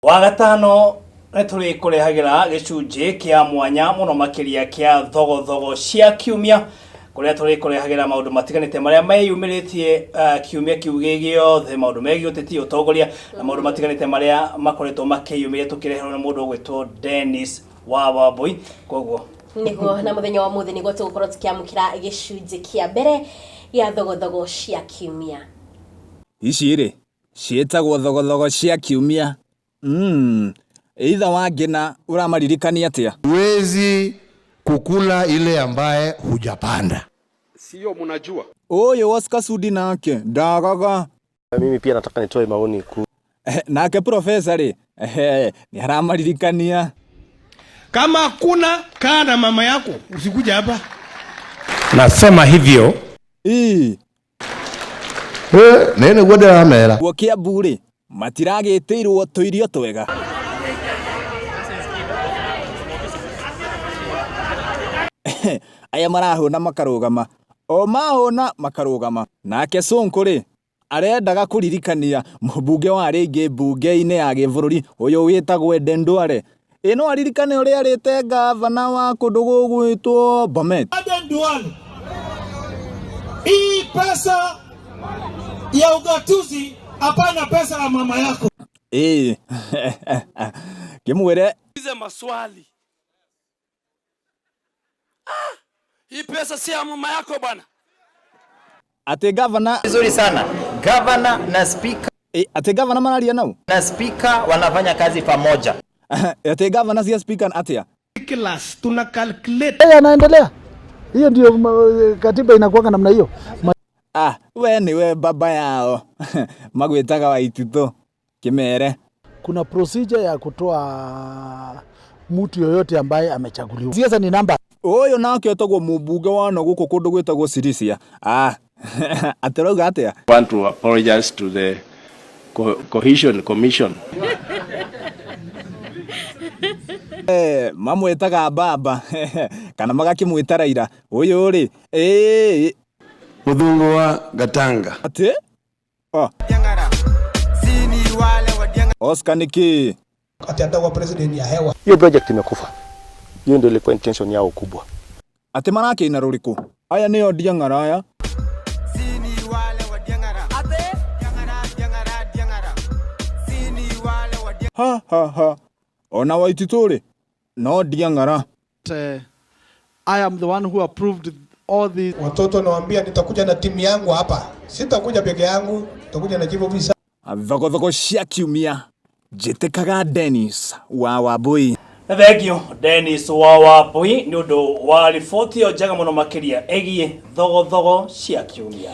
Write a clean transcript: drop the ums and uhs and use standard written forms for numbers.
Wagatano tuli kurehagira gicunji kia mwanya muno makiria kia Thogothogo Cia Kiumia kuria tuli kurehagira maundu matiganite maria meyumiritie kiumia kiu giothe maundu megi uteti utongoria na maundu matiganite maria makoretwo makiyumiria tukireherwo na mundu gwitwo Dennis wa Wambui koguo nigo na muthenya wa muthi nigo tugukorwo tukiamukira gicunji kia mbere ya Thogothogo Cia Kiumia. Ici ri cietagwo Thogothogo Cia Kiumia. Either wangena uramaririkania atia? Huwezi kukula ile ambaye hujapanda. Sio mnajua. Oyo Oscar Sudi nake ndagaga. Mimi pia nataka nitoe maoni ku. Nake professor ri ni haramaririkania. Kama kuna kaa na mama yako usikuja hapa. Nasema hivyo. Nene gwada amera. Wokia bure. Matiragĩtĩirwo tũirio twega. Aya marahũna makarũgama. O mahũna makarũgama. Nake Sonko rĩ arendaga kũririkania mũmbunge wa rĩngĩ mbunge-inĩ ya gĩbũrũri ũyũ wĩtagwo Ndware. Ĩno aririkane ũrĩa arĩte gavana wa kũndũ gũgwĩtwo Bomet. Hii pesa ya ugatuzi hapana pesa ya mama yako. Kimwere Hizo maswali. Hii pesa si ya mama yako bwana. ate gavana vizuri sana. Gavana na speaker. Ate gavana manaria nao. Na speaker wanafanya kazi pamoja. Ate gavana si speaker atia. Class tuna calculate. Anaendelea. Hiyo ndio katiba inakuwa namna hiyo. We niwe baba yao. Magwetaga Waitito Kimere. Kuna procedure ya kutoa mtu yoyote ambaye amechaguliwa. Siasa ni namba. Oyo nake etagwo mumbunge wa no guko kundu gwetagwo Sirisia. Ateroga atia. Want to apologize to the Cohesion Commission. Mamwetaga baba. Kana magakimwita Raila. Oyo ri Muthungu wa Gatanga. Ate? Oscar niki. Ati atakuwa president ya hewa. Hiyo project imekufa. Hiyo ndio ilikuwa intention yao kubwa. Ate manake ina ruriku. Aya niyo Diang'ara aya. Ha. Ona Waitito ri. No Diang'ara. I am the one who approved all these. Watoto nawaambia nitakuja na timu yangu hapa. Sitakuja peke yangu, nitakuja na chief officer. Thogothogo Cia Kiumia. Jetekaga Dennis wa Wambui. Thegio Dennis wa Wambui ni undu wa riboti yo njega muno makiria egie Thogothogo Cia Kiumia.